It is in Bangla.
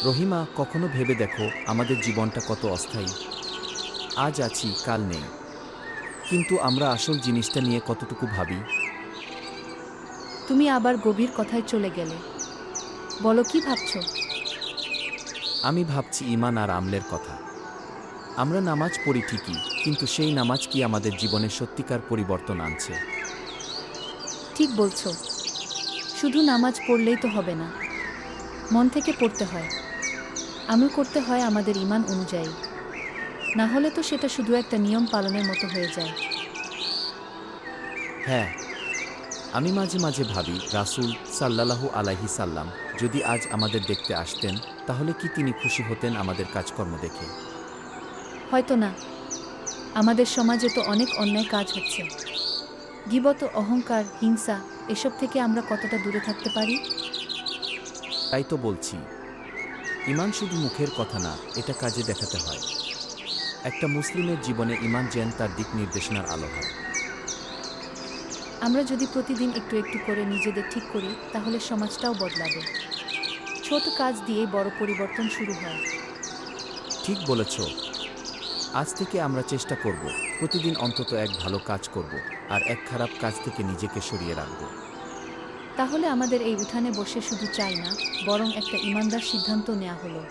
রহিমা, কখনো ভেবে দেখো আমাদের জীবনটা কত অস্থায়ী। আজ আছি, কাল নেই। কিন্তু আমরা আসল জিনিসটা নিয়ে কতটুকু ভাবি? তুমি আবার গভীর কথায় চলে গেলে। বলো, কি ভাবছো? আমি ভাবছি ঈমান আর আমলের কথা। আমরা নামাজ পড়ি ঠিকই, কিন্তু সেই নামাজ কি আমাদের জীবনে সত্যিকার পরিবর্তন আনছে? ঠিক বলছো। শুধু নামাজ পড়লেই তো হবে না, মন থেকে পড়তে হয়। আমল করতে হয় আমাদের ঈমান অনুযায়ী। না হলে তো সেটা শুধু একটা নিয়ম পালনের মতো হয়ে যায়। হ্যাঁ, আমি মাঝে মাঝে ভাবি রাসূল সাল্লাল্লাহু আলাইহি সাল্লাম যদি আজ আমাদের দেখতে আসতেন, তাহলে কি তিনি খুশি হতেন আমাদের কাজকর্ম দেখে? হয়তো না। আমাদের সমাজে তো অনেক অন্যায় কাজ হচ্ছে। গীবত, অহংকার, হিংসা, এসব থেকে আমরা কতটা দূরে থাকতে পারি? তাই তো বলছি, ঈমান শুধু মুখের কথা না, এটা কাজে দেখাতে হয়। একটা মুসলিমের জীবনে ঈমান যেন তার দিক নির্দেশনার আলো হয়। আমরা যদি প্রতিদিন একটু একটু করে নিজেদের ঠিক করি, তাহলে সমাজটাও বদলাবে। ছোট কাজ দিয়েই বড় পরিবর্তন শুরু হয়। ঠিক বলেছ। আজ থেকে আমরা চেষ্টা করব, প্রতিদিন অন্তত এক ভালো কাজ করব, আর এক খারাপ কাজ থেকে নিজেকে সরিয়ে রাখব। তাহলে আমাদের এই উঠানে বসে শুধু চাই না, বরং একটা ঈমানদার সিদ্ধান্ত নেওয়া হলো।